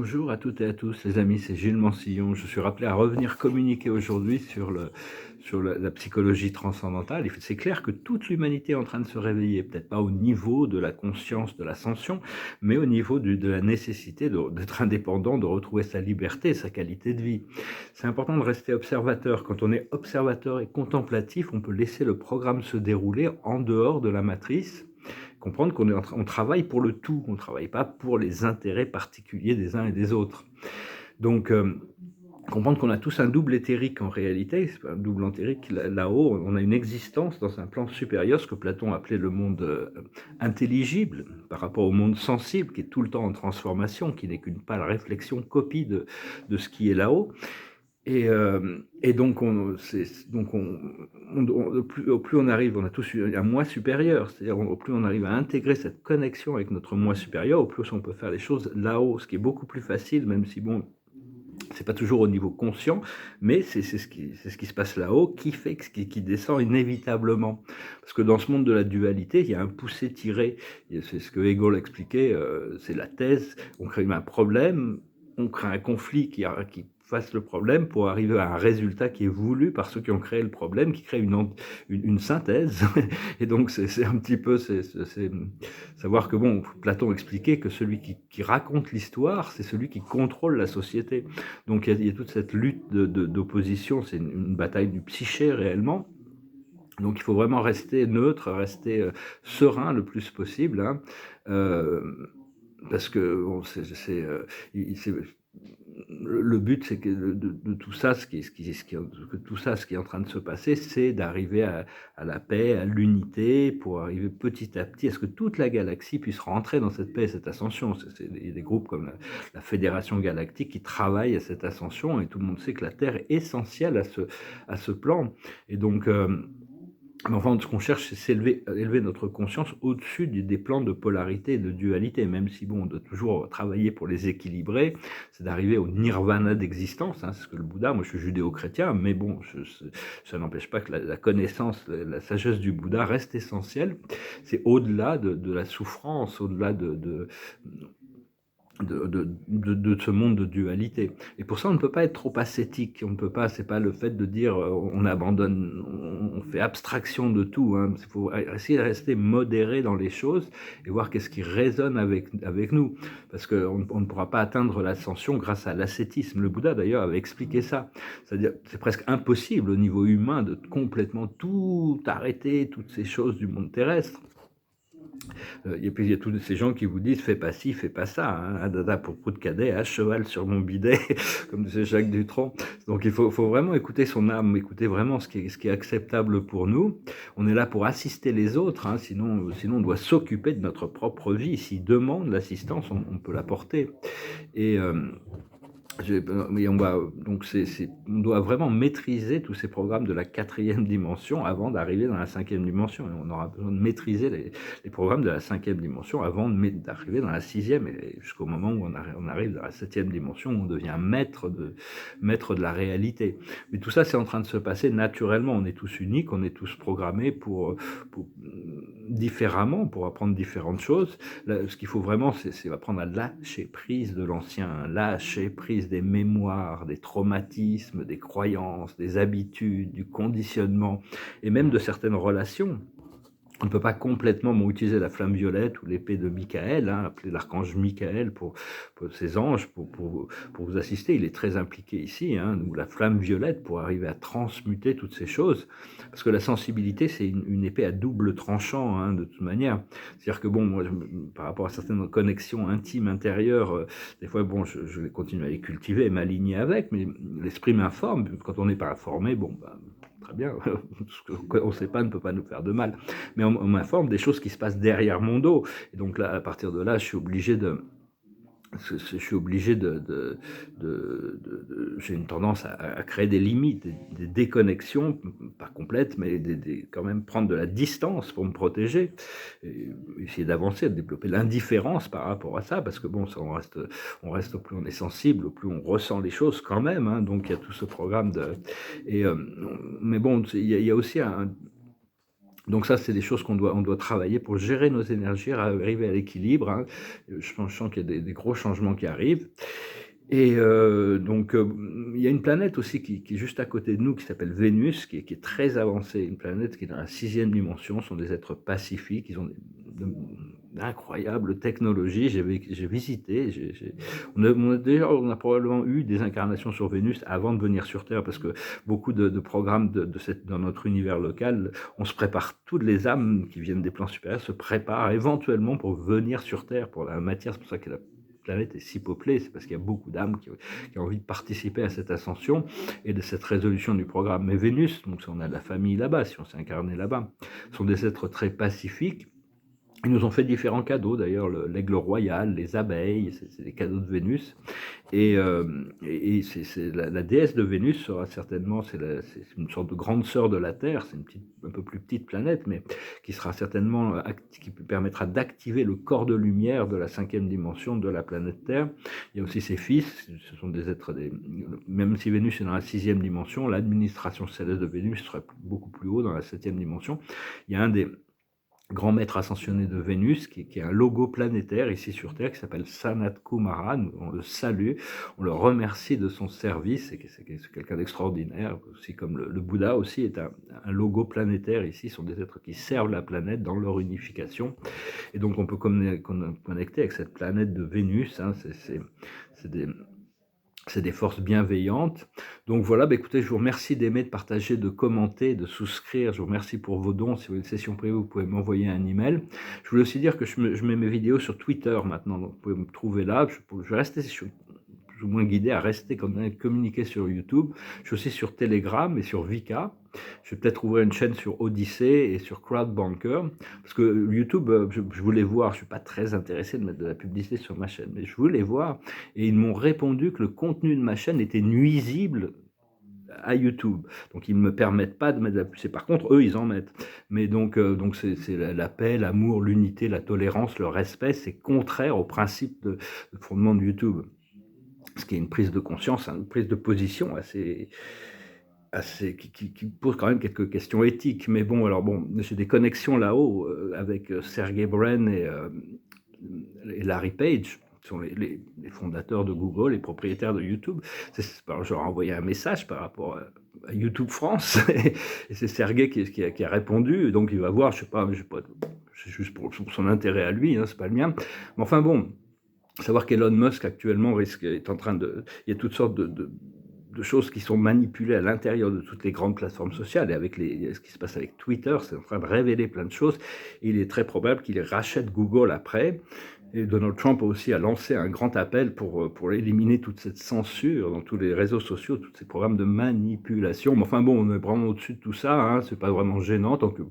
Bonjour à toutes et à tous, les amis, c'est Gilles Mansillon. Je suis rappelé à revenir communiquer aujourd'hui sur la psychologie transcendantale. C'est clair que toute l'humanité est en train de se réveiller, peut-être pas au niveau de la conscience de l'ascension, mais au niveau de la nécessité d'être indépendant, de retrouver sa liberté, sa qualité de vie. C'est important de rester observateur. Quand on est observateur et contemplatif, on peut laisser le programme se dérouler en dehors de la matrice. Comprendre on travaille pour le tout, on ne travaille pas pour les intérêts particuliers des uns et des autres. Donc, comprendre qu'on a tous un double éthérique en réalité, c'est pas un double entérique, là-haut, on a une existence dans un plan supérieur, ce que Platon appelait le monde intelligible, par rapport au monde sensible, qui est tout le temps en transformation, qui n'est qu'une pâle réflexion, copie de ce qui est là-haut. Et donc, au plus on arrive, on a tous un moi supérieur, c'est-à-dire au plus on arrive à intégrer cette connexion avec notre moi supérieur, au plus on peut faire les choses là-haut, ce qui est beaucoup plus facile, même si bon, c'est pas toujours au niveau conscient, mais c'est ce qui se passe là-haut qui fait qui descend inévitablement. Parce que dans ce monde de la dualité, il y a un poussé-tiré. C'est ce que Hegel expliquait, c'est la thèse. On crée un problème, on crée un conflit qui fasse le problème pour arriver à un résultat qui est voulu par ceux qui ont créé le problème, qui crée une synthèse. Et donc, c'est un petit peu, c'est savoir que, bon, Platon expliquait que celui qui raconte l'histoire, c'est celui qui contrôle la société. Donc, il y a toute cette lutte d'opposition, c'est une bataille du psyché réellement. Donc, il faut vraiment rester neutre, rester serein le plus possible, hein, parce que bon, le but, c'est que de tout ça, ce qui est en train de se passer, c'est d'arriver à la paix, à l'unité, pour arriver petit à petit à ce que toute la galaxie puisse rentrer dans cette paix et cette ascension. Il y a des groupes comme la Fédération Galactique qui travaillent à cette ascension, et tout le monde sait que la Terre est essentielle à ce plan. Et donc, mais enfin, ce qu'on cherche, c'est élever notre conscience au-dessus des plans de polarité et de dualité, même si, bon, on doit toujours travailler pour les équilibrer, c'est d'arriver au nirvana d'existence, hein, c'est ce que le Bouddha, moi je suis judéo-chrétien, mais bon, ça n'empêche pas que la connaissance, la sagesse du Bouddha reste essentielle, c'est au-delà de la souffrance, au-delà de ce monde de dualité. Et pour ça, on ne peut pas être trop ascétique. On ne peut pas, c'est pas le fait de dire on abandonne, on fait abstraction de tout. Hein. Il faut essayer de rester modéré dans les choses et voir qu'est-ce qui résonne avec nous. Parce qu'on ne pourra pas atteindre l'ascension grâce à l'ascétisme. Le Bouddha, d'ailleurs, avait expliqué ça. C'est-à-dire, c'est presque impossible au niveau humain de complètement tout arrêter, toutes ces choses du monde terrestre. Et puis il y a tous ces gens qui vous disent fais pas ci, fais pas ça, hein, à dada pour coup de cadet, à cheval sur mon bidet, comme disait Jacques Dutronc. Donc il faut vraiment écouter son âme, écouter vraiment ce qui est acceptable pour nous. On est là pour assister les autres, hein, sinon on doit s'occuper de notre propre vie. S'ils demandent l'assistance, on peut l'apporter. Et mais on doit vraiment maîtriser tous ces programmes de la 4e dimension avant d'arriver dans la 5e dimension. Et on aura besoin de maîtriser les programmes de la 5e dimension avant d'arriver dans la 6e, et jusqu'au moment où on arrive dans la 7e dimension, où on devient maître de la réalité. Mais tout ça, c'est en train de se passer naturellement. On est tous uniques, on est tous programmés pour différemment, pour apprendre différentes choses. Là, ce qu'il faut vraiment, c'est apprendre à lâcher prise de l'ancien, lâcher prise des mémoires, des traumatismes, des croyances, des habitudes, du conditionnement, et même de certaines relations. On ne peut pas complètement utiliser la flamme violette ou l'épée de Michael, hein, appelé l'archange Michael pour ses anges, pour vous assister. Il est très impliqué ici, hein, ou la flamme violette pour arriver à transmuter toutes ces choses. Parce que la sensibilité, c'est une épée à double tranchant, hein, de toute manière. C'est-à-dire que, bon, moi, par rapport à certaines connexions intimes, intérieures, des fois, bon, je vais continuer à les cultiver et m'aligner avec, mais l'esprit m'informe. Quand on n'est pas informé, bon, très bien, ce qu'on ne sait pas ne peut pas nous faire de mal. Mais on m'informe des choses qui se passent derrière mon dos. Et donc là, à partir de là, je suis obligé j'ai une tendance à créer des limites, des déconnexions, pas complètes, mais quand même prendre de la distance pour me protéger, et essayer d'avancer, de développer l'indifférence par rapport à ça, parce que bon, ça, on reste au plus on est sensible, au plus on ressent les choses quand même, hein, donc il y a tout ce programme mais bon, il y a aussi donc ça, c'est des choses on doit travailler pour gérer nos énergies, arriver à l'équilibre, hein. Je sens qu'il y a des gros changements qui arrivent. Et il y a une planète aussi qui est juste à côté de nous, qui s'appelle Vénus, qui est très avancée, une planète qui est dans la 6e dimension. Ce sont des êtres pacifiques, ils ont d'incroyables technologies. J'ai visité, on a probablement eu des incarnations sur Vénus avant de venir sur Terre, parce que beaucoup de programmes dans notre univers local, on se prépare, toutes les âmes qui viennent des plans supérieurs se préparent éventuellement pour venir sur Terre, pour la matière. C'est pour ça que la planète est si peuplée, c'est parce qu'il y a beaucoup d'âmes qui ont envie de participer à cette ascension et de cette résolution du programme. Mais Vénus, donc si on a de la famille là-bas, si on s'est incarné là-bas, sont des êtres très pacifiques. Ils nous ont fait différents cadeaux, d'ailleurs, l'aigle royal, les abeilles, c'est des cadeaux de Vénus. Et la déesse de Vénus sera certainement, c'est une sorte de grande sœur de la Terre, c'est un peu plus petite planète, mais qui sera certainement, qui permettra d'activer le corps de lumière de la 5e dimension de la planète Terre. Il y a aussi ses fils, ce sont des êtres, même si Vénus est dans la 6e dimension, l'administration céleste de Vénus sera beaucoup plus haut dans la 7e dimension. Il y a un des grand maître ascensionné de Vénus, qui est un logo planétaire ici sur Terre, qui s'appelle Sanat Kumara. On le salue, on le remercie de son service, et c'est quelqu'un d'extraordinaire, aussi comme le Bouddha aussi est un logo planétaire ici. Ce sont des êtres qui servent la planète dans leur unification, et donc on peut connecter avec cette planète de Vénus, hein. C'est des forces bienveillantes. Donc voilà, écoutez, je vous remercie d'aimer, de partager, de commenter, de souscrire. Je vous remercie pour vos dons. Si vous avez une session privée, vous pouvez m'envoyer un email. Je voulais aussi dire que je mets mes vidéos sur Twitter maintenant. Donc vous pouvez me trouver là. Je vais rester plus ou moins guidé à rester communiquer sur YouTube. Je suis aussi sur Telegram et sur Vika. Je vais peut-être ouvrir une chaîne sur Odyssey et sur Crowdbanker, parce que YouTube, je voulais voir, je ne suis pas très intéressé de mettre de la publicité sur ma chaîne, mais je voulais voir, et ils m'ont répondu que le contenu de ma chaîne était nuisible à YouTube. Donc ils ne me permettent pas de mettre de la publicité. Par contre, eux, ils en mettent. Mais donc c'est la paix, l'amour, l'unité, la tolérance, le respect, c'est contraire au principe de fondement de YouTube. Ce qui est une prise de conscience, une prise de position qui pose quand même quelques questions éthiques. Mais bon, alors bon, j'ai des connexions là-haut avec Sergey Brin et Larry Page, qui sont les fondateurs de Google, les propriétaires de YouTube. Je leur ai envoyé un message par rapport à YouTube France, et c'est Sergey qui a répondu, donc il va voir, je sais pas, c'est juste pour son intérêt à lui, hein, c'est pas le mien. Mais enfin bon, savoir qu'Elon Musk actuellement est en train de, il y a toutes sortes de choses qui sont manipulées à l'intérieur de toutes les grandes plateformes sociales, et avec ce qui se passe avec Twitter, c'est en train de révéler plein de choses. Et il est très probable qu'il rachète Google après. Et Donald Trump aussi a lancé un grand appel pour éliminer toute cette censure dans tous les réseaux sociaux, tous ces programmes de manipulation. Mais enfin bon, on est vraiment au-dessus de tout ça, hein, c'est pas vraiment gênant. Tant que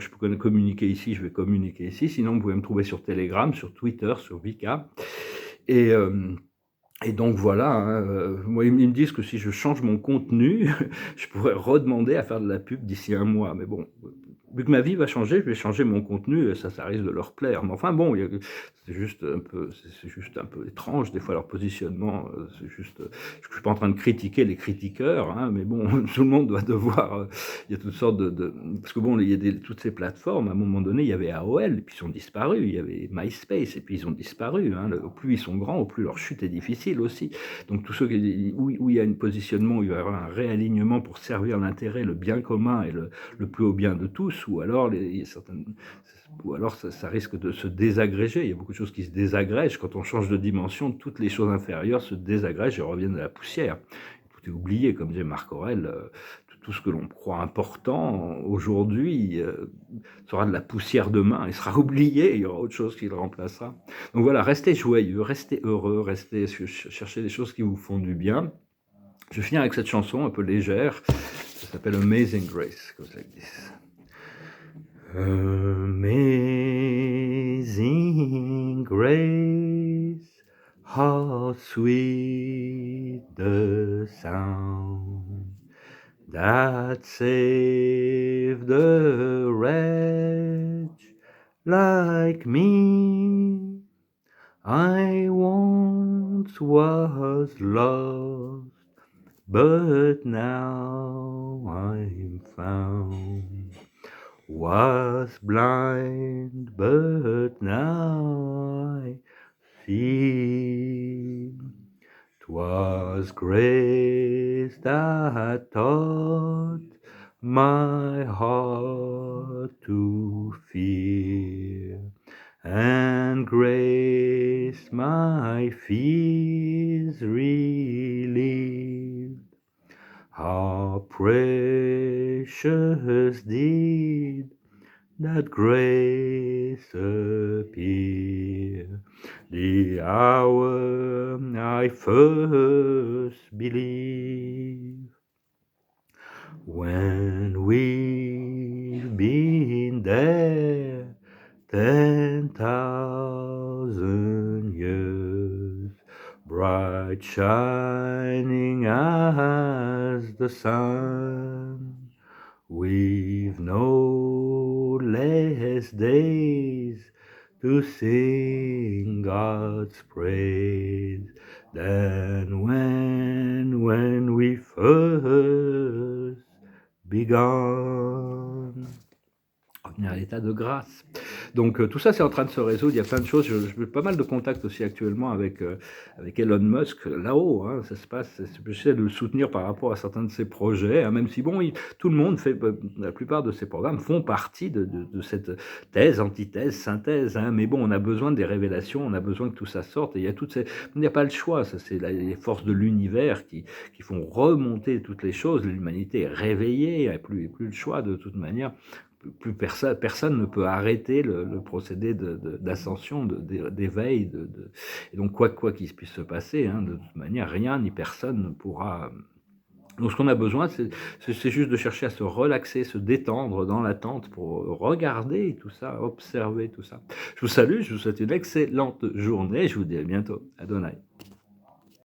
je peux communiquer ici, je vais communiquer ici. Sinon, vous pouvez me trouver sur Telegram, sur Twitter, sur Vika. Et donc voilà, hein, moi ils me disent que si je change mon contenu, je pourrais redemander à faire de la pub d'ici 1 mois. Mais bon, vu que ma vie va changer, je vais changer mon contenu, et ça risque de leur plaire. Mais enfin bon, c'est juste un peu étrange des fois leur positionnement. Je suis pas en train de critiquer les critiqueurs, hein, mais bon, tout le monde doit devoir. Il y a toutes sortes parce que bon, il y a toutes ces plateformes. À un moment donné, il y avait AOL, et puis ils ont disparu. Il y avait MySpace, et puis ils ont disparu. Hein. Au plus ils sont grands, au plus leur chute est difficile aussi. Donc tous ceux où il y a un positionnement, où il va y avoir un réalignement pour servir l'intérêt, le bien commun et le plus haut bien de tous, ou alors ça risque de se désagréger. Il y a beaucoup de choses qui se désagrègent. Quand on change de dimension, toutes les choses inférieures se désagrègent et reviennent à la poussière. Tout est oublié, comme disait Marc Aurèle. Tout ce que l'on croit important aujourd'hui sera de la poussière demain. Il sera oublié, il y aura autre chose qui le remplacera. Donc voilà, restez joyeux, restez heureux, cherchez des choses qui vous font du bien. Je vais finir avec cette chanson un peu légère. Ça s'appelle Amazing Grace, comme ça dit. Amazing Grace, how sweet the sound that saved a wretch like me. I once was lost, but now I'm found. Was blind, but now I see. 'Twas grace that taught my heart to fear, and grace my fears relieved. How precious did that grace appear, the hour I first believed. When we've been there 10,000 years, bright shining as the sun, we've no less days to sing God's praise than when we first begun. Revenir à l'état de grâce. Donc tout ça, c'est en train de se résoudre. Il y a plein de choses. J'ai pas mal de contacts aussi actuellement avec Elon Musk là-haut. Hein, ça se passe. J'essaie de le soutenir par rapport à certains de ses projets. Hein, même si bon, tout le monde fait, la plupart de ses programmes font partie de cette thèse, antithèse, synthèse. Hein, mais bon, on a besoin des révélations. On a besoin que tout ça sorte. Et il y a il n'y a pas le choix. Ça, c'est les forces de l'univers qui font remonter toutes les choses. L'humanité est réveillée. Il n'y a plus le choix de toute manière. Plus personne ne peut arrêter le procédé d'ascension, d'éveil, et donc quoi qu'il puisse se passer, hein, de toute manière, rien ni personne ne pourra. Donc ce qu'on a besoin, c'est juste de chercher à se relaxer, se détendre dans l'attente pour regarder tout ça, observer tout ça. Je vous salue, je vous souhaite une excellente journée, je vous dis à bientôt. Adonai.